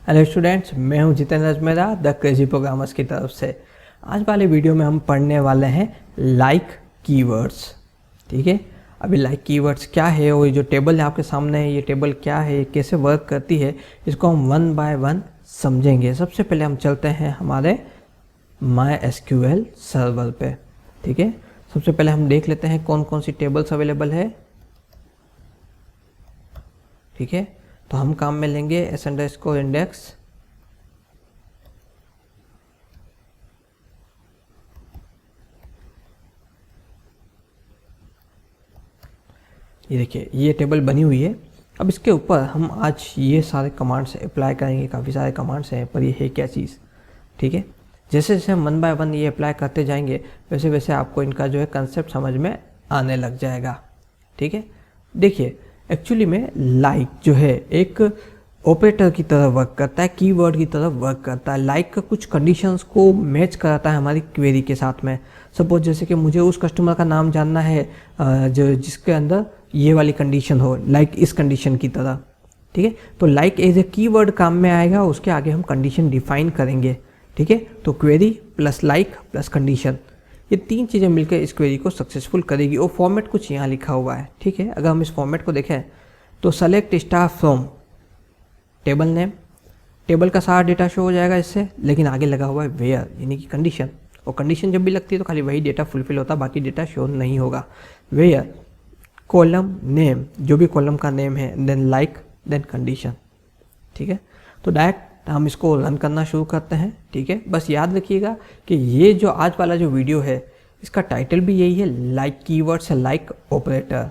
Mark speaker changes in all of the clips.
Speaker 1: Hello students, मैं हूं Jitendra Ajmera the crazy programmers की तरफ से। आज वाले वीडियो में हम पढ़ने वाले हैं लाइक कीवर्ड्स। ठीक है, अभी लाइक कीवर्ड्स क्या है और ये जो टेबल है आपके सामने है, ये टेबल क्या है, कैसे वर्क करती है, इसको हम वन बाय वन समझेंगे। सबसे पहले हम चलते हैं हमारे MySQL सर्वर पे। ठीक है, सबसे पहले हम देख लेते हैं कौन कौन सी टेबल्स अवेलेबल है। ठीक है, तो हम काम में लेंगे s_index। ये देखिए, ये टेबल बनी हुई है। अब इसके ऊपर हम आज ये सारे कमांड्स अप्लाई करेंगे। काफ़ी सारे कमांड्स हैं, पर ये है क्या चीज़। ठीक है, जैसे जैसे हम वन बाय वन ये अप्लाई करते जाएंगे, वैसे वैसे आपको इनका जो है कंसेप्ट समझ में आने लग जाएगा। ठीक है, देखिए एक्चुअली में लाइक जो है एक ऑपरेटर की तरह वर्क करता है, कीवर्ड की तरह वर्क करता है। लाइक का कुछ कंडीशंस को मैच कराता है हमारी क्वेरी के साथ में। सपोज जैसे कि मुझे उस कस्टमर का नाम जानना है जो जिसके अंदर ये वाली कंडीशन हो, लाइक इस कंडीशन की तरह। ठीक है, तो लाइक एज ए कीवर्ड काम में आएगा, उसके आगे हम कंडीशन डिफाइन करेंगे। ठीक है, तो query plus like plus condition, ये तीन चीज़ें मिलकर इस क्वेरी को सक्सेसफुल करेगी। और फॉर्मेट कुछ यहाँ लिखा हुआ है। ठीक है, अगर हम इस फॉर्मेट को देखें तो select star from table name, table का सारा डेटा शो हो जाएगा इससे, लेकिन आगे लगा हुआ है वेयर यानी कि कंडीशन। और कंडीशन जब भी लगती है तो खाली वही डेटा फुलफिल होता है, बाकी डेटा शो नहीं होगा। वेयर कॉलम नेम, जो भी कॉलम का नेम है, देन लाइक, देन कंडीशन। ठीक है, तो डायरेक्ट हम इसको रन करना शुरू करते हैं। ठीक है, बस याद रखिएगा कि ये जो आज वाला जो वीडियो है इसका टाइटल भी यही है, लाइक कीवर्ड्स लाइक ऑपरेटर।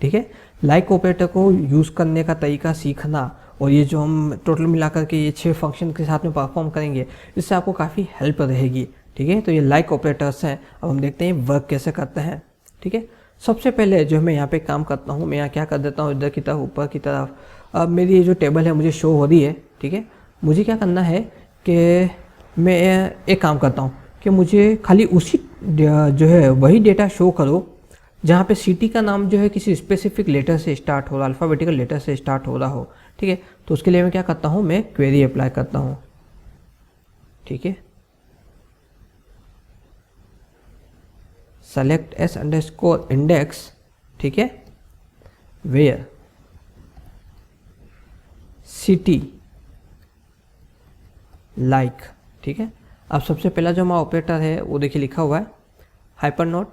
Speaker 1: ठीक है, लाइक ऑपरेटर को यूज़ करने का तरीका सीखना, और ये जो हम टोटल मिलाकर के ये 6 फंक्शन के साथ में परफॉर्म करेंगे, इससे आपको काफ़ी हेल्प रहेगी। ठीक है, तो ये लाइक ऑपरेटर्स हैं। अब हम देखते हैं वर्क कैसे करते हैं। ठीक है, सबसे पहले जो मैं यहाँ पे काम करता हूँ, मैं यहाँ क्या कर देता हूँ, इधर की तरफ ऊपर की तरफ अब मेरी ये जो टेबल है मुझे शो हो रही है। ठीक है, मुझे क्या करना है कि मैं एक काम करता हूँ कि मुझे खाली उसी जो है वही डेटा शो करो जहाँ पे सिटी का नाम जो है किसी स्पेसिफिक लेटर से स्टार्ट हो रहा, अल्फ़ाबेटिकल लेटर से स्टार्ट हो रहा हो। ठीक है, तो उसके लिए मैं क्या करता हूँ, मैं क्वेरी अप्लाई करता हूँ। ठीक है, सेलेक्ट s_index। ठीक है, वेयर सिटी लाइक। ठीक है, अब सबसे पहला जो हमारा ऑपरेटर है वो देखिए लिखा हुआ है हाइपरनोट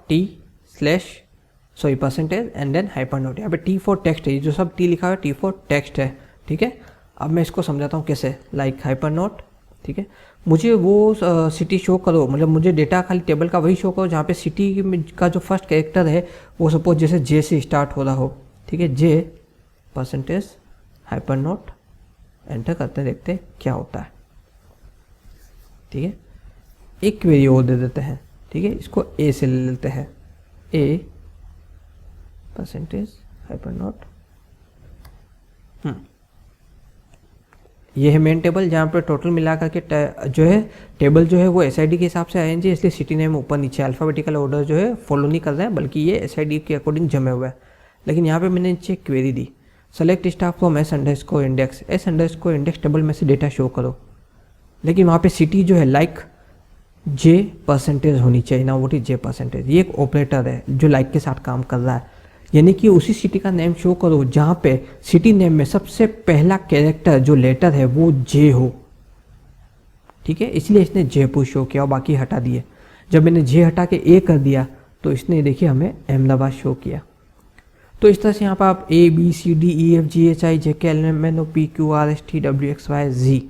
Speaker 1: %% एंड देन हाइपरनोट। यहाँ पे T फॉर टेक्स्ट है, ये जो सब T लिखा हुआ है T फॉर टेक्स्ट है। ठीक है, अब मैं इसको समझाता हूँ कैसे, लाइक हाइपरनोट। ठीक है, मुझे वो सिटी शो करो, मतलब मुझे डेटा खाली टेबल का वही शो करो जहाँ पे सिटी का जो फर्स्ट कैरेक्टर है वो सपोज जैसे J से स्टार्ट हो रहा हो। ठीक है, J% हाइपरनोट, एंटर करते देखते क्या होता है। ठीक है, एक क्वेरी और दे देते हैं। ठीक है, इसको A से ले लेते हैं, A% हाइपरनोट। ये है मेन टेबल जहाँ पर टोटल मिला करके जो है टेबल जो है वो SID के हिसाब से अरेंज है, इसलिए सिटी नेम ऊपर नीचे अल्फ़ाबेटिकल ऑर्डर जो है फॉलो नहीं कर रहे हैं, बल्कि ये SID के अकॉर्डिंग जमे हुए हैं। लेकिन यहाँ पे मैंने नीचे query the, select star from s_index table में से डेटा शो करो, लेकिन वहाँ पे सिटी जो है लाइक J% होनी चाहिए ना, वोट इज J%। ये एक ऑपरेटर है जो लाइक के साथ काम कर रहा है, यानी कि उसी सिटी का नेम शो करो जहाँ पे सिटी नेम में सबसे पहला कैरेक्टर जो लेटर है वो J हो। ठीक है, इसलिए इसने जयपुर शो किया और बाकी हटा दिए। जब मैंने J हटा के A कर दिया तो इसने देखिए हमें अहमदाबाद शो किया। तो इस तरह से यहाँ पर आप ABCDEFGHIJKLMNOPQRSTWXYZ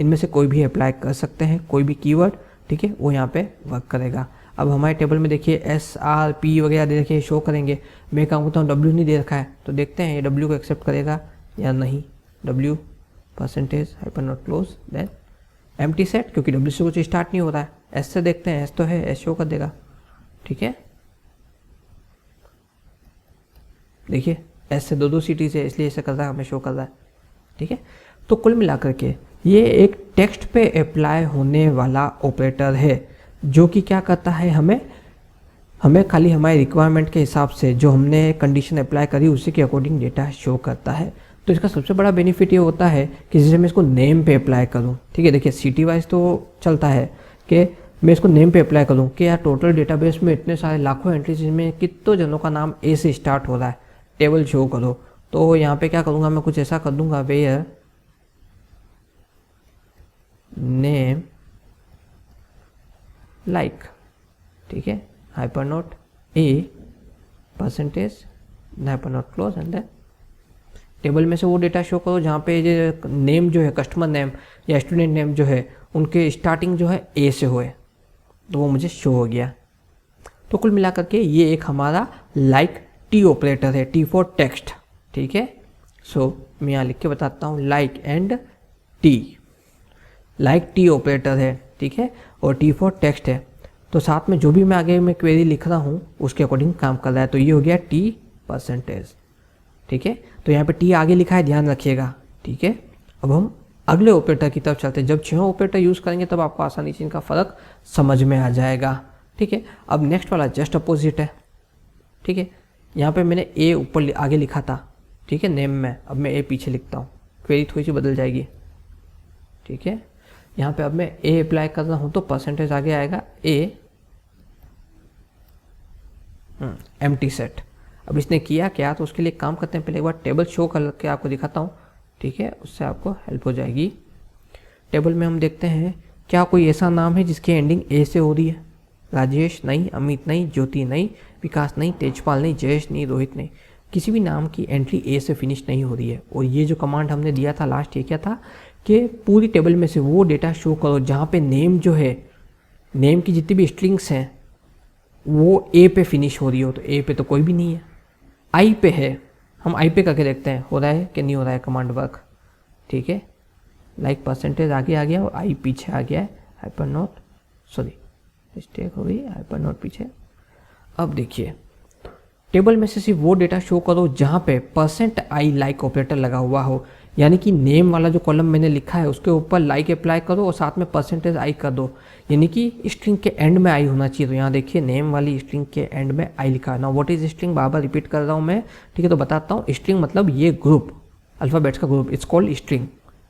Speaker 1: इनमें से कोई भी अप्लाई कर सकते हैं, कोई भी कीवर्ड। ठीक है, वो यहाँ पे वर्क करेगा। अब हमारे टेबल में देखिए SRP वगैरह दे रखे शो करेंगे। मैं काम करता हूँ W नहीं दे रखा है, तो देखते हैं ये W को एक्सेप्ट करेगा या नहीं। W% hypernote close, then empty set, क्योंकि W से कुछ स्टार्ट नहीं हो रहा है। S से देखते हैं, S तो है, S शो कर देगा। ठीक है, देखिए S से दो सिटीज है, इसलिए ऐसे कर रहा है, हमें शो कर रहा है। ठीक है, तो कुल मिलाकर के ये एक टेक्स्ट पे अप्लाई होने वाला ऑपरेटर है, जो कि क्या करता है, हमें खाली हमारे रिक्वायरमेंट के हिसाब से जो हमने कंडीशन अप्लाई करी उसी के अकॉर्डिंग डेटा शो करता है। तो इसका सबसे बड़ा बेनिफिट ये होता है कि जैसे मैं इसको नेम पे अप्लाई करूँ, ठीक है, देखिए सिटी वाइज तो चलता है कि मैं इसको नेम पे अप्लाई करूँ कि यार टोटल डेटाबेस में इतने सारे लाखों एंट्रीज में कितने जनों का नाम ए से स्टार्ट हो रहा है, टेबल शो करो। तो यहाँ पे क्या करूँगा, मैं कुछ ऐसा कर दूंगा, वेयर नेम लाइक, ठीक है, hyper note a percentage hyper note close and then table में से वो डेटा शो करो जहाँ पे जो नेम जो है, कस्टमर नेम या स्टूडेंट नेम जो है, उनके स्टार्टिंग जो है ए से हुए, तो वो मुझे शो हो गया। तो कुल मिलाकर के ये एक हमारा लाइक टी ऑपरेटर है, टी फॉर टेक्स्ट, ठीक है। सो मैं यहाँ लिख के बताता हूँ, like and T, like T operator है, ठीक है, और टी फॉर टेक्स्ट है। तो साथ में जो भी मैं आगे में क्वेरी लिख रहा हूँ उसके अकॉर्डिंग काम कर रहा है। तो ये हो गया टी परसेंटेज, ठीक है। तो यहाँ पे टी आगे लिखा है, ध्यान रखिएगा, ठीक है। अब हम अगले ऑपरेटर की तरफ चलते हैं। जब 6 ऑपरेटर यूज़ करेंगे तब आपको आसानी से इनका फ़र्क समझ में आ जाएगा, ठीक है। अब नेक्स्ट वाला जस्ट अपोजिट है, ठीक है। यहाँ पे मैंने ए ऊपर आगे लिखा था, ठीक है, नेम में, अब मैं ए पीछे लिखता हूँ, क्वेरी थोड़ी सी बदल जाएगी, ठीक है। यहाँ पे अब मैं ए अप्लाई कर रहा हूँ तो परसेंटेज आगे आएगा ए एम्प्टी सेट। अब इसने किया क्या, तो उसके लिए काम करते हैं, पहले एक बार टेबल शो करके आपको दिखाता हूँ, ठीक है, उससे आपको हेल्प हो जाएगी। टेबल में हम देखते हैं क्या कोई ऐसा नाम है जिसकी एंडिंग ए से हो रही है। राजेश नहीं, अमित नहीं, ज्योति नहीं, विकास नहीं, तेजपाल नहीं, जयेश नहीं, रोहित नहीं, किसी भी नाम की एंट्री ए से फिनिश नहीं हो रही है। और ये जो कमांड हमने दिया था लास्ट, ये क्या था कि पूरी टेबल में से वो डेटा शो करो जहाँ पे नेम जो है, नेम की जितनी भी स्ट्रिंग्स हैं वो ए पे फिनिश हो रही हो। तो ए पे तो कोई भी नहीं है, आई पे है। हम आई पे करके देखते हैं हो रहा है कि नहीं हो रहा है कमांड वर्क, ठीक है। लाइक परसेंटेज आगे आ गया और आई पीछे आ गया है, हाइपर नोट, सॉरी मिस्टेक हो गई, हाइपर नोट पीछे। अब देखिए टेबल में से सिर्फ वो डेटा शो करो जहाँ पे परसेंट आई लाइक ऑपरेटर लगा हुआ हो, यानी कि नेम वाला जो कॉलम मैंने लिखा है उसके ऊपर लाइक अप्लाई करो और साथ में परसेंटेज आई कर दो, यानी कि स्ट्रिंग के एंड में आई होना चाहिए। तो यहाँ देखिए नेम वाली स्ट्रिंग के एंड में आई लिखा है ना। What is string, bar bar repeat कर रहा हूँ मैं, ठीक है। तो बताता हूँ, स्ट्रिंग मतलब ये ग्रुप, अल्फ़ाबेट्स का ग्रुप, इट्स कॉल्ड स्ट्रिंग,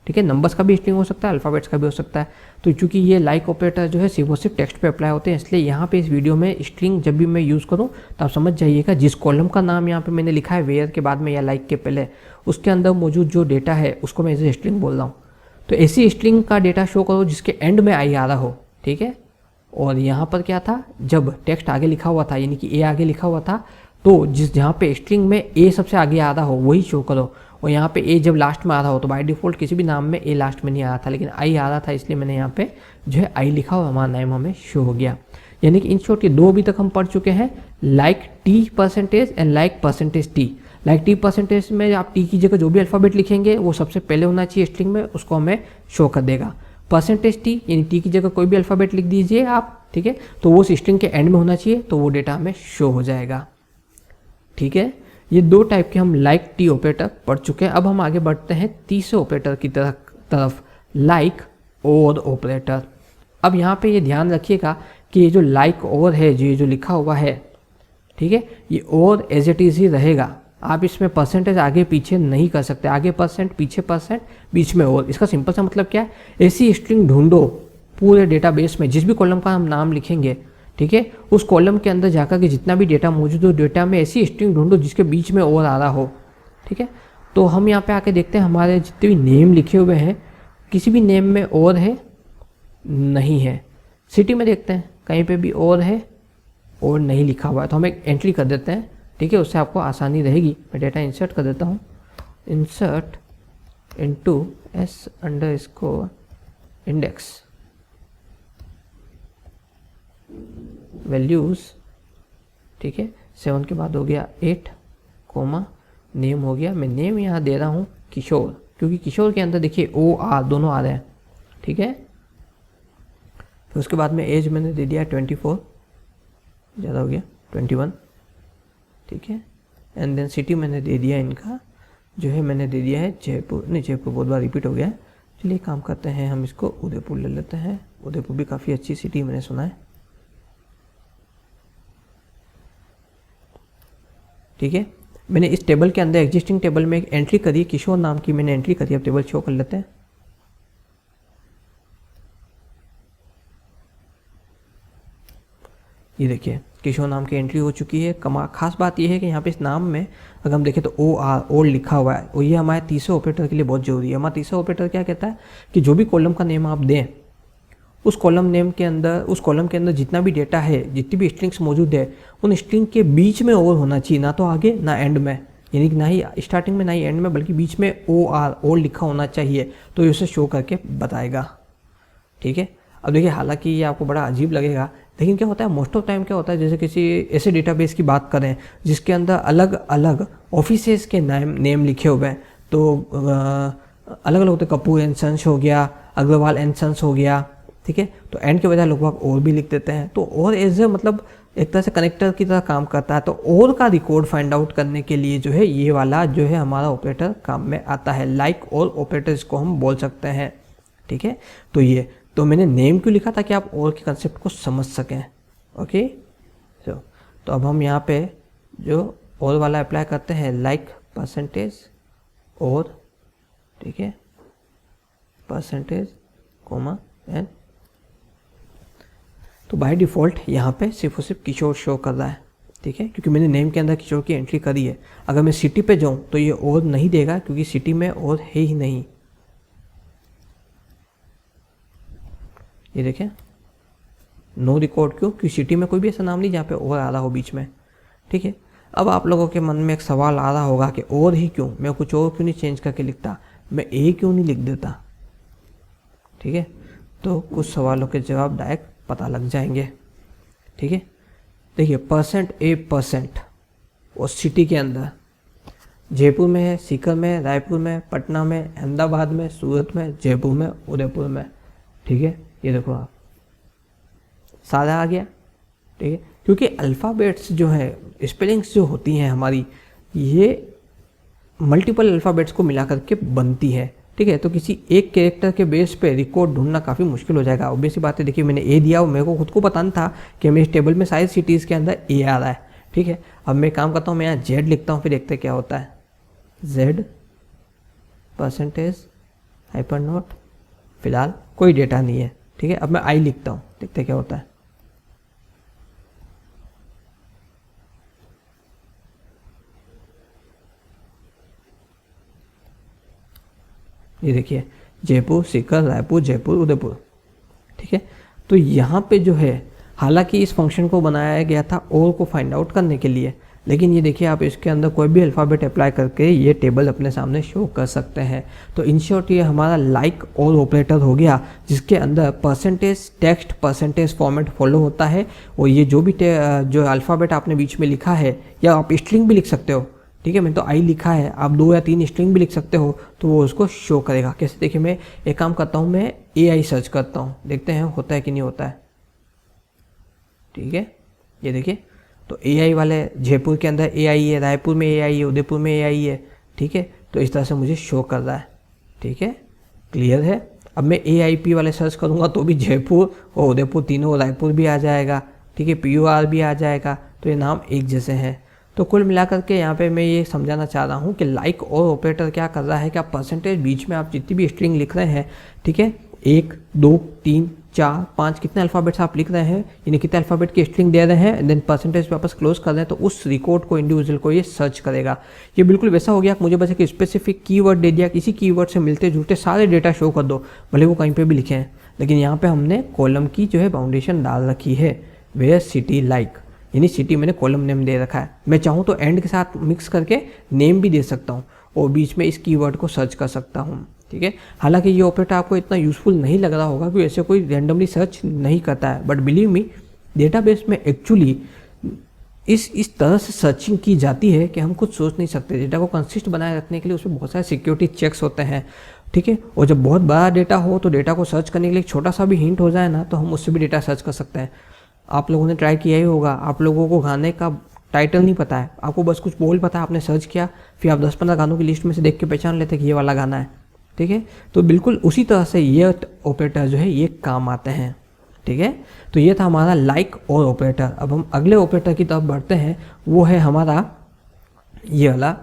Speaker 1: ठीक है। नंबर्स का भी स्ट्रिंग हो सकता है, अल्फ़ाबेट्स का भी हो सकता है। तो चूंकि ये लाइक ऑपरेटर जो है सिर्फ टेक्स्ट पे अप्लाई होते हैं, इसलिए यहाँ पे इस वीडियो में स्ट्रिंग जब भी मैं यूज़ करूँ तो आप समझ जाइएगा जिस कॉलम का नाम यहाँ पे मैंने लिखा है वेयर के बाद में या लाइक के पहले, उसके अंदर मौजूद जो डेटा है उसको मैं एज स्ट्रिंग बोल रहा हूँ। तो ऐसी स्ट्रिंग का डेटा शो करो जिसके एंड में आई आ रहा हो, ठीक है। और यहाँ पर क्या था, जब टेक्स्ट आगे लिखा हुआ था यानी कि ए आगे लिखा हुआ था, तो जहाँ पे स्ट्रिंग में ए सबसे आगे आ रहा हो वही शो करो। और यहाँ पे ए जब लास्ट में आ रहा हो, तो बाय डिफ़ॉल्ट किसी भी नाम में ए लास्ट में नहीं आ रहा था, लेकिन आई आ रहा था, इसलिए मैंने यहाँ पे जो है आई लिखा और हमारा नाम हमें शो हो गया। यानी कि इन शॉर्ट ये दो अभी तक हम पढ़ चुके हैं, like T percentage and like percentage T. Like T percentage में आप टी की जगह जो भी अल्फ़ाबेट लिखेंगे वो सबसे पहले होना चाहिए स्ट्रिंग में, उसको हमें शो कर देगा। परसेंटेज टी यानी टी की जगह कोई भी अल्फ़ाबेट लिख दीजिए आप, ठीक है, तो वो स्ट्रिंग के एंड में होना चाहिए, तो वो डेटा हमें शो हो जाएगा, ठीक है। ये दो टाइप के हम लाइक टी ऑपरेटर पढ़ चुके हैं। अब हम आगे बढ़ते हैं तीसरे ऑपरेटर की तरफ, लाइक और ऑपरेटर। अब यहाँ पे ये ध्यान रखिएगा कि ये जो लाइक और है, ये जो लिखा हुआ है, ठीक है, ये और एज इट इज़ ही रहेगा। आप इसमें परसेंटेज आगे पीछे नहीं कर सकते, आगे परसेंट पीछे परसेंट बीच में और। इसका सिंपल सा मतलब क्या है, ऐसी स्ट्रिंग ढूंढो पूरे डेटाबेस में, जिस भी कॉलम का हम नाम लिखेंगे, ठीक है, उस कॉलम के अंदर जाकर के जितना भी डेटा मौजूद हो, डेटा में ऐसी स्ट्रिंग ढूंढो जिसके बीच में और आ रहा हो, ठीक है। तो हम यहाँ पे आके देखते हैं हमारे जितने भी नेम लिखे हुए हैं, किसी भी नेम में और है नहीं है। सिटी में देखते हैं कहीं पे भी और है और नहीं लिखा हुआ है, तो हम एक एंट्री कर देते हैं, ठीक है, उससे आपको आसानी रहेगी। मैं डेटा इंसर्ट कर देता हूँ, इंसर्ट इनटू s_index, वैल्यूज़, ठीक है, 7 के बाद हो गया 8, नेम हो गया। मैं नेम यहाँ दे रहा हूँ किशोर, क्योंकि किशोर के अंदर देखिए ओ आर दोनों आ रहे हैं, ठीक है। फिर उसके बाद में एज मैंने दे दिया 24, ज़्यादा हो गया 21, ठीक है। एंड देन सिटी मैंने दे दिया इनका जो है, मैंने दे दिया है जयपुर, नहीं जयपुर बहुत बार रिपीट हो गया है। चलिए काम करते हैं, हम इसको उदयपुर ले लेते हैं। उदयपुर भी काफ़ी अच्छी सिटी मैंने सुना है, ठीक है। मैंने इस टेबल के अंदर एग्जिस्टिंग टेबल में एक एंट्री करी, किशोर नाम की मैंने एंट्री करी। अब टेबल शो कर लेते हैं। ये देखिए किशोर नाम की एंट्री हो चुकी है। खास बात ये है कि यहाँ पे इस नाम में अगर हम देखें तो OR लिखा हुआ है, और ये हमारे तीसरे ऑपरेटर के लिए बहुत जरूरी है। हमारा तीसरा ऑपरेटर क्या कहता है कि जो भी कॉलम का नेम आप दें, उस कॉलम के अंदर जितना भी डेटा है, जितनी भी स्ट्रिंग्स मौजूद है, उन स्ट्रिंग के बीच में और होना चाहिए, ना तो आगे ना एंड में, यानी कि ना ही स्टार्टिंग में ना ही एंड में, बल्कि बीच में OR लिखा होना चाहिए, तो ये उसे शो करके बताएगा। ठीक है। अब देखिए हालांकि ये आपको बड़ा अजीब लगेगा, लेकिन क्या होता है मोस्ट ऑफ टाइम क्या होता है, जैसे किसी ऐसे डेटाबेस की बात करें जिसके अंदर अलग अलग ऑफिसेस के नेम लिखे हुए हैं, तो अलग अलग होते, कपूर एंड सन्स हो गया, अग्रवाल एंड सन्स हो गया। ठीक है। तो एंड के बजाय लोग और भी लिख देते हैं, तो और एज ए मतलब एक तरह से कनेक्टर की तरह काम करता है। तो और का रिकॉर्ड फाइंड आउट करने के लिए जो है ये वाला जो है हमारा ऑपरेटर काम में आता है। लाइक और ऑपरेटर इसको हम बोल सकते हैं। ठीक है। तो मैंने नेम क्यों लिखा, ताकि आप और के कंसेप्ट को समझ सकें। ओके। तो अब हम यहाँ पे जो और वाला अप्लाई करते हैं, लाइक परसेंटेज और, ठीक है, परसेंटेज कोमा एंड। तो बाय डिफ़ॉल्ट यहाँ पे सिर्फ और सिर्फ किशोर शो कर रहा है। ठीक है, क्योंकि मैंने नेम के अंदर किशोर की एंट्री करी है। अगर मैं सिटी पे जाऊँ तो ये और नहीं देगा, क्योंकि सिटी में और है ही नहीं। ये देखें, नो रिकॉर्ड क्यों, क्योंकि सिटी में कोई भी ऐसा नाम नहीं जहाँ पे और आ रहा हो बीच में। ठीक है। अब आप लोगों के मन में एक सवाल आ रहा होगा कि और ही क्यों, मैं कुछ और क्यों नहीं चेंज करके लिखता, मैं ए क्यों नहीं लिख देता। ठीक है। तो कुछ सवालों के जवाब डायरेक्ट पता लग जाएंगे। ठीक है। देखिए %A% और सिटी के अंदर जयपुर में है, सीकर में, रायपुर में, पटना में, अहमदाबाद में, सूरत में, जयपुर में, उदयपुर में। ठीक है। ये देखो आप सारा आ गया। ठीक है। क्योंकि अल्फ़ाबेट्स जो है, स्पेलिंग्स जो होती हैं हमारी, ये मल्टीपल अल्फ़ाबेट्स को मिला करके बनती है। ठीक है। तो किसी एक कैरेक्टर के बेस पे रिकॉर्ड ढूंढना काफ़ी मुश्किल हो जाएगा। ऑब्वियस सी बात है। देखिए मैंने ए दिया, मेरे को खुद को पता नहीं था कि मेरे इस टेबल में सारी सिटीज़ के अंदर ए आ रहा है। ठीक है। अब मैं काम करता हूँ, मैं यहाँ जेड लिखता हूँ, फिर देखते क्या होता है। जेड %, फिलहाल कोई डेटा नहीं है। ठीक है। अब मैं आई लिखता हूँ, देखते क्या होता है। ये देखिए जयपुर, सीकर, रायपुर, जयपुर, उदयपुर। ठीक है। तो यहाँ पे जो है, हालांकि इस फंक्शन को बनाया गया था और को फाइंड आउट करने के लिए, लेकिन ये देखिए आप इसके अंदर कोई भी अल्फ़ाबेट अप्लाई करके ये टेबल अपने सामने शो कर सकते हैं। तो इन शॉर्ट ये हमारा लाइक और ऑपरेटर हो गया, जिसके अंदर percentage text percentage format follow होता है। और ये जो भी जो अल्फ़ाबेट आपने बीच में लिखा है, या आप स्ट्रिंग भी लिख सकते हो। ठीक है। मैंने तो आई लिखा है, आप 2 या 3 स्ट्रिंग भी लिख सकते हो, तो वो उसको शो करेगा। कैसे, देखिए मैं एक काम करता हूँ, मैं AI सर्च करता हूँ, देखते हैं होता है कि नहीं होता है। ठीक है। ये देखिए, तो AI वाले जयपुर के अंदर AI है, रायपुर में AI है, उदयपुर में AI है। ठीक है। तो इस तरह से मुझे शो कर रहा है। ठीक है, क्लियर है। अब मैं AIP वाले सर्च करूँगा तो भी जयपुर और उदयपुर तीनों, रायपुर भी आ जाएगा। ठीक है, PUR भी आ जाएगा। तो ये नाम एक जैसे हैं। तो कुल मिलाकर के यहाँ पे मैं ये समझाना चाह रहा हूँ कि लाइक और ऑपरेटर क्या कर रहा है कि आप परसेंटेज बीच में आप जितनी भी स्ट्रिंग लिख रहे हैं, ठीक है, 1 2 3 4 5 कितने अल्फ़ाबेट्स आप लिख रहे हैं, यानी कितने अल्फ़ाबेट की स्ट्रिंग दे रहे हैं, देन परसेंटेज पे वापस क्लोज कर रहे हैं, तो उस रिकॉर्ड को इंडिविजुअल को ये सर्च करेगा। ये बिल्कुल वैसा हो गया कि मुझे बस एक स्पेसिफिक कीवर्ड दे दिया, किसी कीवर्ड से मिलते जुलते सारे डेटा शो कर दो, भले वो कहीं पर भी लिखे हैं। लेकिन यहाँ पर हमने कॉलम की जो है बाउंडेशन डाल रखी है, वेयर सिटी लाइक, यानी सिटी मैंने कॉलम नेम दे रखा है। मैं चाहूँ तो एंड के साथ मिक्स करके नेम भी दे सकता हूँ और बीच में इस कीवर्ड को सर्च कर सकता हूँ। ठीक है। हालांकि ये ऑपरेटर आपको इतना यूज़फुल नहीं लग रहा होगा, क्योंकि ऐसे कोई रैंडमली सर्च नहीं करता है, बट बिलीव मी डेटाबेस में एक्चुअली इस तरह से सर्चिंग की जाती है कि हम कुछ सोच नहीं सकते। डेटा को कंसिस्ट बनाए रखने के लिए उसमें बहुत सारे सिक्योरिटी चेक्स होते हैं। ठीक है। और जब बहुत बड़ा डेटा हो तो डेटा को सर्च करने के लिए छोटा सा भी हिंट हो जाए ना, तो हम उससे भी डेटा सर्च कर सकते हैं। आप लोगों ने ट्राई किया ही होगा, आप लोगों को गाने का टाइटल नहीं पता है, आपको बस कुछ बोल पता है, आपने सर्च किया, फिर आप 10-15 गानों की लिस्ट में से देख के पहचान लेते हैं कि ये वाला गाना है। ठीक है। तो बिल्कुल उसी तरह से ये ऑपरेटर जो है ये काम आते हैं। ठीक है। तो ये था हमारा लाइक और ऑपरेटर। अब हम अगले ऑपरेटर की तरफ बढ़ते हैं, वो है हमारा ये वाला,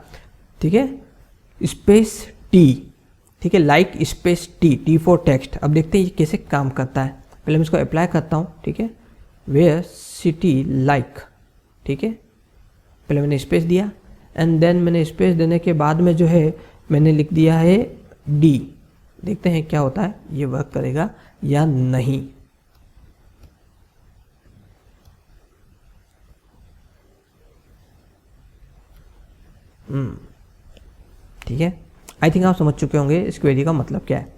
Speaker 1: ठीक है, स्पेस टी, ठीक है, like space T, T for text. अब देखते हैं ये कैसे काम करता है। पहले मैं इसको अप्लाई करता हूँ, ठीक है, वेयर सिटी लाइक, ठीक है, पहले मैंने स्पेस दिया एंड देन मैंने स्पेस देने के बाद में जो है मैंने लिख दिया है डी। देखते हैं क्या होता है, ये वर्क करेगा या नहीं। ठीक है, आई थिंक आप समझ चुके होंगे इस क्वेरी का मतलब क्या है।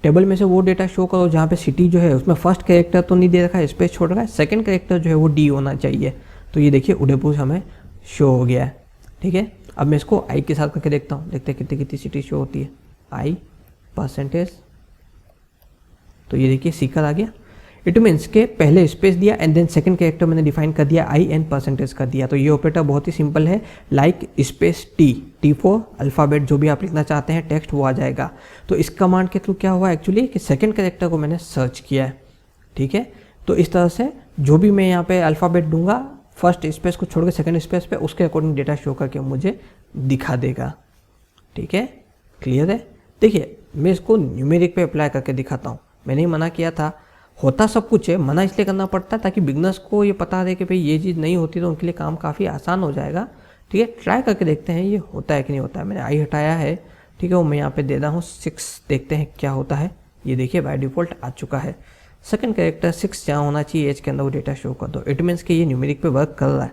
Speaker 1: टेबल में से वो डेटा शो करो जहाँ पे सिटी जो है उसमें फर्स्ट कैरेक्टर तो नहीं दे रखा है, स्पेस छोड़ रखा है, सेकंड कैरेक्टर जो है वो डी होना चाहिए। तो ये देखिए उदयपुर हमें शो हो गया है। ठीक है, अब मैं इसको आई के साथ करके देखता हूँ, देखते हैं कितनी कितनी सिटी शो होती है। आई परसेंटेज, तो ये देखिए सीकर आ गया। इट मीन्स के पहले स्पेस दिया एंड देन सेकंड कैरेक्टर मैंने डिफाइन कर दिया आई एंड परसेंटेज कर दिया। तो ये ऑपरेटर बहुत ही सिंपल है, like space T, T for alphabet, जो भी आप लिखना चाहते हैं टेक्स्ट वो आ जाएगा। तो इस कमांड के थ्रू क्या हुआ एक्चुअली कि सेकंड कैरेक्टर को मैंने सर्च किया है। ठीक है, तो इस तरह से जो भी मैं यहाँ पे अल्फ़ाबेट दूंगा फर्स्ट स्पेस को छोड़ के सेकंड स्पेस पे, उसके अकॉर्डिंग डेटा शो करके मुझे दिखा देगा। ठीक है, क्लियर है। देखिए मैं इसको न्यूमेरिक पे अप्लाई करके दिखाता हूँ। मैंने ही मना किया था, होता सब कुछ है, मना इसलिए करना पड़ता है ताकि बिगनर्स को ये पता रहे कि भाई ये चीज़ नहीं होती तो उनके लिए काम काफ़ी आसान हो जाएगा। ठीक है, ट्राई करके देखते हैं ये होता है कि नहीं होता है। मैंने आई हटाया है, ठीक है, वो मैं यहाँ पे दे रहा हूँ 6, देखते हैं क्या होता है। ये देखिए बाय डिफ़ॉल्ट आ चुका है। सेकंड कैरेक्टर 6 जहाँ होना चाहिए एज के अंदर वो डेटा शो कर दो। इट मीन्स कि ये न्यूमेरिक पे वर्क कर रहा है।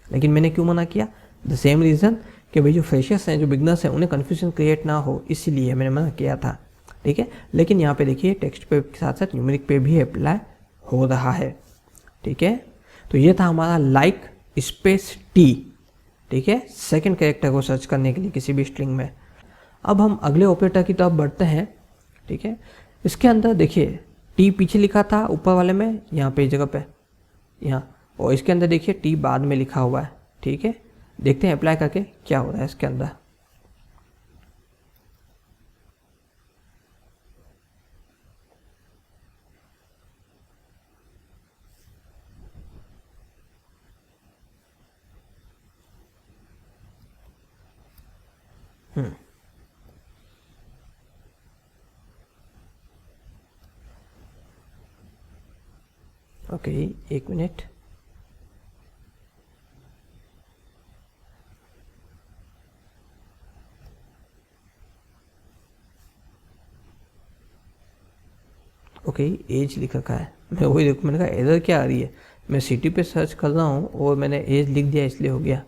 Speaker 1: लेकिन मैंने क्यों मना किया? द सेम रीज़न कि भाई जो फ्रेशर्स हैं, जो बिगनर्स हैं, उन्हें कन्फ्यूजन क्रिएट ना हो, इसीलिए मैंने मना किया था। ठीक है, लेकिन यहाँ पे देखिए टेक्स्ट पे के साथ साथ न्यूमेरिक पे भी अप्लाई हो रहा है। ठीक है, तो ये था हमारा लाइक स्पेस टी। ठीक है, सेकंड कैरेक्टर को सर्च करने के लिए किसी भी स्ट्रिंग में। अब हम अगले ऑपरेटर की तरफ बढ़ते हैं। ठीक है, इसके अंदर देखिए टी पीछे लिखा था ऊपर वाले में, यहाँ पे जगह पे यहाँ, और इसके अंदर देखिए टी बाद में लिखा हुआ है। ठीक है, देखते हैं अप्लाई करके क्या हो रहा है इसके अंदर। ओके, एक मिनट। ओके, एज लिख रखा है। मैं वही देखो, मैंने कहा एरर क्या आ रही है। मैं सिटी पे सर्च कर रहा हूँ और मैंने एज लिख दिया इसलिए हो गया।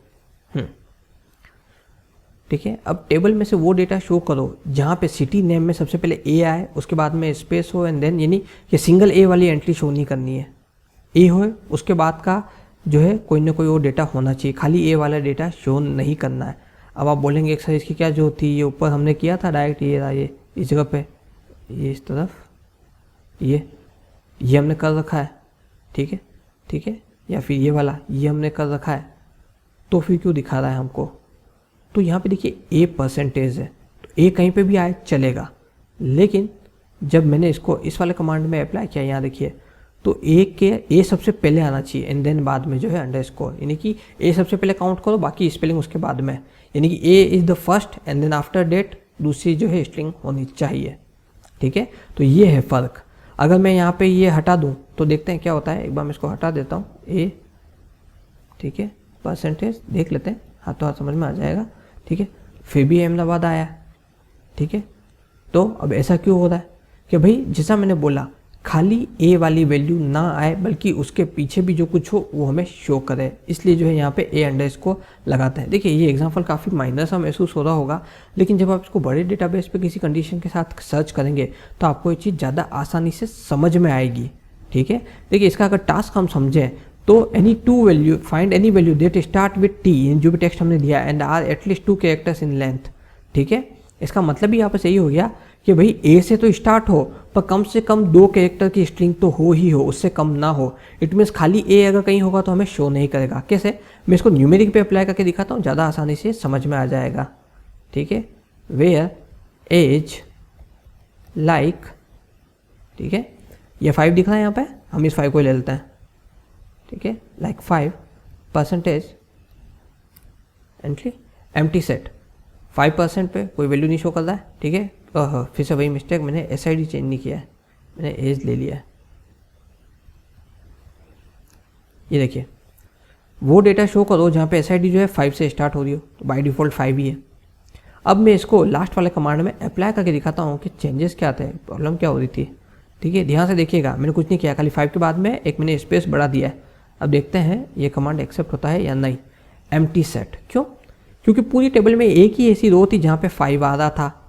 Speaker 1: ठीक है, अब टेबल में से वो डेटा शो करो जहाँ पे सिटी नेम में सबसे पहले ए आए, उसके बाद में स्पेस हो एंड देन, यानी कि सिंगल ए वाली एंट्री शो नहीं करनी है। ए हो उसके बाद का जो है कोई ना कोई और डेटा होना चाहिए, खाली ए वाला डेटा शो नहीं करना है। अब आप बोलेंगे एक्सरसाइज की क्या जो थी, ये ऊपर हमने किया था डायरेक्ट, ये रहा, ये इस जगह पे, ये इस तरफ, ये हमने कर रखा है। ठीक है, ठीक है, या फिर ये वाला ये हमने कर रखा है, तो फिर क्यों दिखा रहा है हमको? तो यहाँ पे देखिए ए परसेंटेज है, तो ए कहीं पे भी आए चलेगा। लेकिन जब मैंने इसको इस वाले कमांड में अप्लाई किया, यहाँ देखिए, तो ए सबसे पहले आना चाहिए एंड देन बाद में जो है अंडरस्कोर, यानी कि ए सबसे पहले काउंट करो, बाकी स्पेलिंग उसके बाद में, यानी कि A is the first and then after that दूसरी जो है स्ट्रिंग होनी चाहिए। ठीक है, तो ये है फ़र्क। अगर मैं यहाँ पे ये हटा दूँ तो देखते हैं क्या होता है। एक बार मैं इसको हटा देता हूँ ए, ठीक है, परसेंटेज देख लेते हैं, हाथों हाथ समझ में आ जाएगा। ठीक है, फिर भी अहमदाबाद आया। ठीक है, तो अब ऐसा क्यों हो रहा है कि भाई जैसा मैंने बोला, खाली ए वाली वैल्यू ना आए बल्कि उसके पीछे भी जो कुछ हो वो हमें शो करे, इसलिए जो है यहाँ पे ए अंडरस्कोर लगाते हैं। देखिए ये एग्जांपल काफ़ी माइनर सा महसूस हो रहा होगा, लेकिन जब आप इसको बड़े डेटाबेस पे किसी कंडीशन के साथ सर्च करेंगे तो आपको ये चीज़ ज़्यादा आसानी से समझ में आएगी। ठीक है, देखिए इसका अगर टास्क हम समझें तो any two value, find any value that start with T, जो भी टेक्स्ट हमने दिया, and are at least 2 characters in length. ठीक है, इसका मतलब ही यहाँ पर सही हो गया कि भाई ए से तो स्टार्ट हो पर कम से कम 2 कैरेक्टर की स्ट्रिंग तो हो ही हो, उससे कम ना हो। इट मीन्स खाली ए अगर कहीं होगा तो हमें शो नहीं करेगा। कैसे? मैं इसको न्यूमेरिक पे अप्लाई करके दिखाता हूँ, ज़्यादा आसानी से समझ में आ जाएगा। ठीक है, वेयर एज लाइक, ठीक है, ये 5 दिख रहा है यहाँ पे, हम इस 5 को ले लेते हैं। ठीक है, like 5 percentage entry empty set 5% पे कोई वैल्यू नहीं शो कर रहा है, ठीक है। फिर से वही मिस्टेक, मैंने SID चेंज नहीं किया है, मैंने एज ले लिया है। ये देखिए वो डेटा शो करो जहाँ पे SID जो है 5 से स्टार्ट हो रही हो, तो बाय डिफ़ॉल्ट 5 ही है। अब मैं इसको लास्ट वाले कमांड में अप्लाई करके दिखाता हूँ कि चेंजेस क्या आते हैं, प्रॉब्लम क्या हो रही थी, ठीक है। ध्यान से देखिएगा, मैंने कुछ नहीं किया, खाली 5 के बाद में एक मैंने स्पेस बढ़ा दिया है। अब देखते हैं ये कमांड एक्सेप्ट होता है या नहीं। एम्प्टी सेट, क्यों? क्योंकि पूरी टेबल में एक ही ऐसी रो थी जहाँ पे 5 आ रहा था,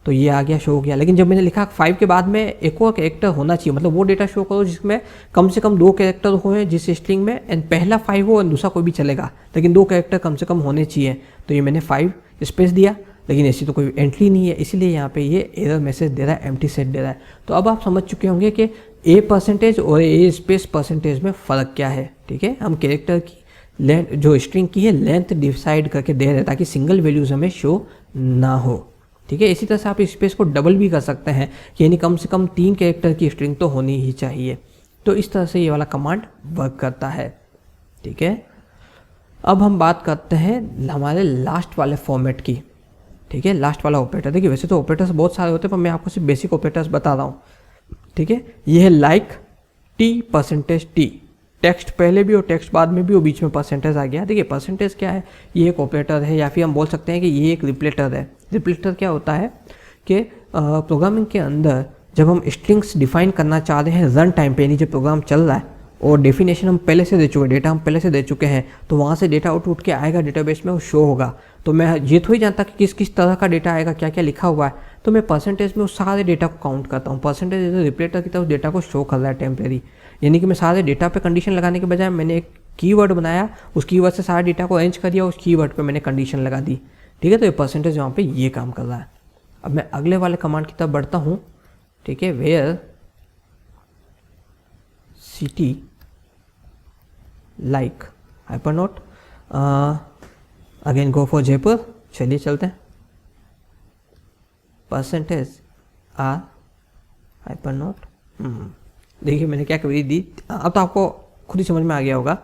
Speaker 1: तो ये आ गया, शो हो गया। लेकिन जब मैंने लिखा 5 के बाद में एक और कैरेक्टर होना चाहिए, मतलब वो डेटा शो करो जिसमें कम से कम 2 कैरेक्टर हो जिस स्ट्रिंग में, एंड पहला 5 हो और दूसरा कोई भी चलेगा, लेकिन 2 कैरेक्टर कम से कम होने चाहिए। तो ये मैंने 5 स्पेस दिया, लेकिन ऐसी तो कोई एंट्री नहीं है, इसीलिए यहाँ पे ये एरर मैसेज दे रहा है, एम्प्टी सेट दे रहा है। तो अब आप समझ चुके होंगे कि A% और A स्पेस परसेंटेज में फ़र्क क्या है, ठीक है। हम कैरेक्टर की लेंथ, जो स्ट्रिंग की है लेंथ डिसाइड करके दे रहे हैं ताकि सिंगल वैल्यूज हमें शो ना हो, ठीक है। इसी तरह से आप स्पेस को डबल भी कर सकते हैं, यानी कम से कम 3 कैरेक्टर की स्ट्रिंग तो होनी ही चाहिए। तो इस तरह से ये वाला कमांड वर्क करता है, ठीक है। अब हम बात करते हैं हमारे लास्ट वाले फॉर्मेट की, ठीक है। लास्ट वाला ऑपरेटर, देखिए वैसे तो ऑपरेटर्स बहुत सारे होते हैं, पर मैं आपको सिर्फ बेसिक ऑपरेटर्स बता रहा हूँ, ठीक है। ये है लाइक T%T, टेक्स्ट पहले भी और टेक्स्ट बाद में भी, और बीच में परसेंटेज आ गया। देखिए परसेंटेज क्या है, ये एक ऑपरेटर है, या फिर हम बोल सकते हैं कि ये एक रिप्लेटर है। रिप्लेटर क्या होता है कि प्रोग्रामिंग के अंदर जब हम स्ट्रिंग्स डिफाइन करना चाह रहे हैं रन टाइम पे, यानी जब प्रोग्राम चल रहा है और डेफिनेशन हम पहले से दे चुके, डेटा हम पहले से दे चुके हैं, तो वहाँ से डेटा आउटपुट के आएगा डेटाबेस में, वो शो होगा। तो मैं ये थोड़ी जानता कि किस किस तरह का डेटा आएगा, क्या क्या लिखा हुआ है, तो मैं परसेंटेज में उस सारे डेटा को काउंट करता हूँ। परसेंटेज रिप्लेटर की तरफ डेटा को शो कर रहा है टेम्परेरी, यानी कि मैं सारे डेटा पे कंडीशन लगाने के बजाय मैंने एक कीवर्ड बनाया, उस कीवर्ड से सारे डेटा को अरेंज कर दिया, उस कीवर्ड पे मैंने कंडीशन लगा दी, ठीक है। तो ये परसेंटेज वहाँ पे ये काम कर रहा है। अब मैं अगले वाले कमांड की तरफ बढ़ता हूँ, ठीक है। Where city like hypernote, again go for Jaipur, चलिए चलते हैं। परसेंटेज आर हाइपरनोट, देखिए मैंने क्या क्वेरी दी, अब तो आपको खुद ही समझ में आ गया होगा।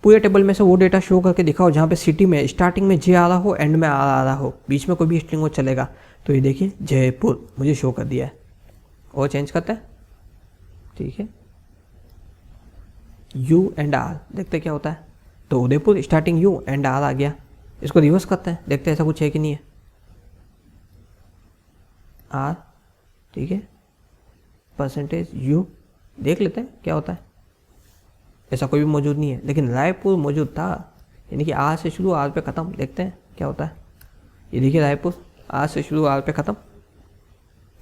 Speaker 1: पूरे टेबल में से वो डेटा शो करके दिखाओ जहाँ पे सिटी में स्टार्टिंग में जे आ रहा हो, एंड में आर आ रहा हो, बीच में कोई भी स्ट्रिंग हो चलेगा। तो ये देखिए जयपुर मुझे शो कर दिया है, और चेंज करते हैं, ठीक है। यू एंड आर, देखते क्या होता है। तो Udaipur starting U and R आ गया। इसको रिवर्स करते हैं, देखते हैं ऐसा कुछ है कि नहीं है। आर, ठीक है, परसेंटेज यू, देख लेते हैं क्या होता है। ऐसा कोई भी मौजूद नहीं है, लेकिन रायपुर मौजूद था, यानी कि आर से शुरू आर पे ख़त्म, देखते हैं क्या होता है। ये देखिए रायपुर आर से शुरू आर पे ख़त्म,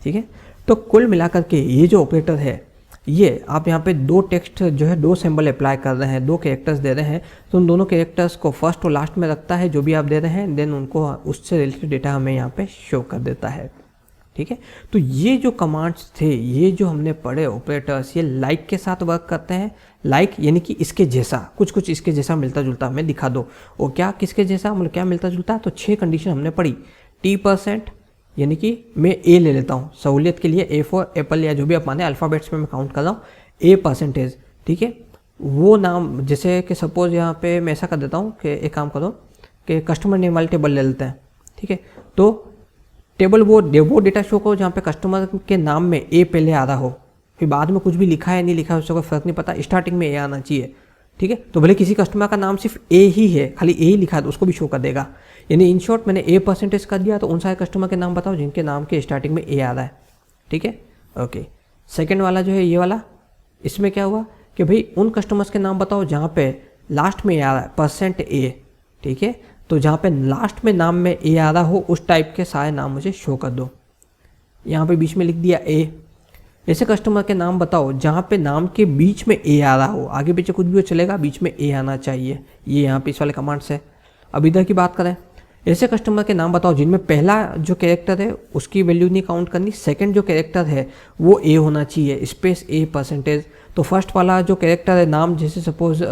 Speaker 1: ठीक है। तो कुल मिलाकर के ये जो ऑपरेटर है, ये आप यहाँ पे 2 टेक्स्ट जो है 2 सिंबल अप्लाई कर रहे हैं, 2 कैरेक्टर्स दे रहे हैं, तो उन दोनों कैरेक्टर्स को फर्स्ट और लास्ट में रखता है जो भी आप दे रहे हैं, देन उनको उससे रिलेटेड डेटा हमें यहाँ पे शो कर देता है, ठीक है। तो ये जो कमांड्स थे, ये जो हमने पढ़े ऑपरेटर्स, ये लाइक के साथ वर्क करते हैं। लाइक यानी कि इसके जैसा, कुछ कुछ इसके जैसा मिलता जुलता हमें दिखा दो। और क्या किसके जैसा, मतलब क्या मिलता जुलता, तो 6 कंडीशन हमने पढ़ी। T%, यानी कि मैं ए ले लेता हूँ सहूलियत के लिए, ए फॉर एप्पल या जो भी आप माने, अल्फ़ाबेट्स में मैं काउंट कर रहा हूँ, A%, ठीक है। वो नाम जैसे कि सपोज यहाँ पे मैं ऐसा कर देता हूँ कि एक काम करो कि कस्टमर नेम वाली टेबल ले लेते हैं, ठीक है। तो टेबल वो डेटा शो करो जहाँ पे कस्टमर के नाम में ए पहले आ रहा हो, फिर बाद में कुछ भी लिखा है नहीं लिखा है उससे कोई फ़र्क नहीं पड़ता, स्टार्टिंग में ए आना चाहिए, ठीक है। तो भले किसी कस्टमर का नाम सिर्फ ए ही है, खाली ए ही लिखा है, तो उसको भी शो कर देगा। यानी इन शॉर्ट मैंने A% कर दिया, तो उन सारे कस्टमर के नाम बताओ जिनके नाम के स्टार्टिंग में ए आ रहा है, ठीक है, ओके। सेकेंड वाला जो है ये वाला, इसमें क्या हुआ कि भाई उन कस्टमर्स के नाम बताओ जहाँ पे लास्ट में ए आ रहा है %A, ठीक है। तो जहाँ पे लास्ट में नाम में ए आ रहा हो उस टाइप के सारे नाम मुझे शो कर दो। यहाँ पे बीच में लिख दिया ए। ऐसे कस्टमर के नाम बताओ जहाँ पे नाम के बीच में ए आ रहा हो, आगे पीछे कुछ भी हो चलेगा, बीच में ए आना चाहिए। ये यहाँ पे इस वाले कमांड से। अब इधर की बात करें, ऐसे कस्टमर के नाम बताओ जिनमें पहला जो कैरेक्टर है उसकी वैल्यू नहीं काउंट करनी, सेकंड जो कैरेक्टर है वो ए होना चाहिए, स्पेस A%। तो फर्स्ट वाला जो कैरेक्टर है नाम, जैसे सपोज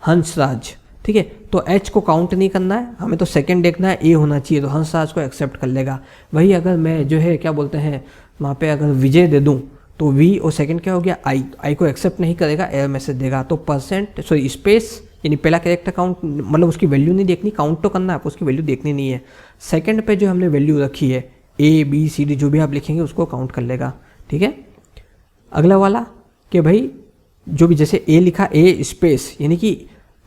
Speaker 1: हंसराज, ठीक है, तो H को काउंट नहीं करना है हमें, तो सेकंड देखना है, ए होना चाहिए, तो हंसराज को एक्सेप्ट कर लेगा। वही अगर मैं जो है क्या बोलते हैं वहाँ पे अगर विजय दे दूँ, तो वी और सेकंड क्या हो गया आई को एक्सेप्ट नहीं करेगा, एरर मैसेज देगा। तो स्पेस यानी पहला कैरेक्टर काउंट मतलब उसकी वैल्यू नहीं देखनी, काउंट तो करना है, आपको उसकी वैल्यू देखनी नहीं है। सेकंड पे जो हमने वैल्यू रखी है ABCD जो भी आप लिखेंगे उसको काउंट कर लेगा, ठीक है। अगला वाला कि भाई जो भी जैसे A लिखा A स्पेस, यानी कि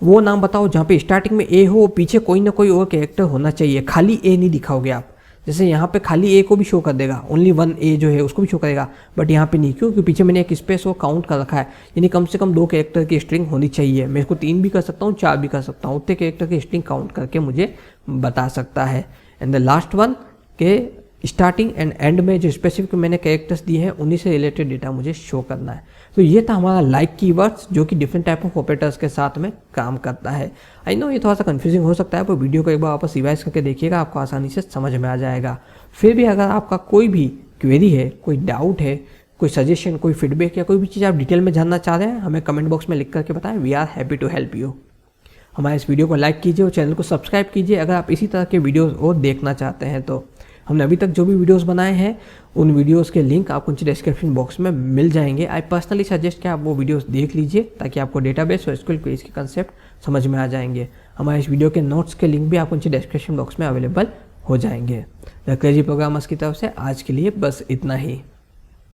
Speaker 1: वो नाम बताओ जहाँ पे स्टार्टिंग में A हो, पीछे कोई ना कोई और कैरेक्टर होना चाहिए, खाली A नहीं दिखाओगे आप। जैसे यहाँ पे खाली A को भी शो कर देगा, ओनली 1 A जो है उसको भी शो करेगा, बट यहाँ पे नहीं, क्योंकि पीछे मैंने एक स्पेस वो काउंट कर रखा है, यानी कम से कम 2 कैरेक्टर की स्ट्रिंग होनी चाहिए। मैं इसको 3 भी कर सकता हूँ, 4 भी कर सकता हूँ, उतने कैरेक्टर की स्ट्रिंग काउंट करके मुझे बता सकता है। एंड द लास्ट वन के स्टार्टिंग एंड एंड में जो स्पेसिफिक मैंने कैरेक्टर्स दिए हैं उन्हीं से रिलेटेड डेटा मुझे शो करना है। तो ये था हमारा लाइक कीवर्ड्स जो कि डिफरेंट टाइप ऑफ ऑपरेटर्स के साथ में काम करता है। आई नो ये थोड़ा सा कंफ्यूजिंग हो सकता है, पर वीडियो को एक बार वापस रिवाइज करके देखिएगा, आपको आसानी से समझ में आ जाएगा। फिर भी अगर आपका कोई भी क्वेरी है, कोई डाउट है, कोई सजेशन, कोई फीडबैक या कोई भी चीज़ आप डिटेल में जानना चाह रहे हैं, हमें कमेंट बॉक्स में लिख करके बताएं। We are happy to help you. हमारे इस वीडियो को लाइक कीजिए और चैनल को सब्सक्राइब कीजिए अगर आप इसी तरह के वीडियोस और देखना चाहते हैं। तो हमने अभी तक जो भी वीडियोस बनाए हैं उन वीडियोस के लिंक आपको नीचे डिस्क्रिप्शन बॉक्स में मिल जाएंगे। आई पर्सनली सजेस्ट कि आप वो वीडियोस देख लीजिए ताकि आपको डेटाबेस और एसक्यूएल क्वेरीज के कंसेप्ट समझ में आ जाएंगे। हमारे इस वीडियो के नोट्स के लिंक भी आपको नीचे डिस्क्रिप्शन बॉक्स में अवेलेबल हो जाएंगे। द क्रेजी प्रोग्रामर्स की तरफ से आज के लिए बस इतना ही।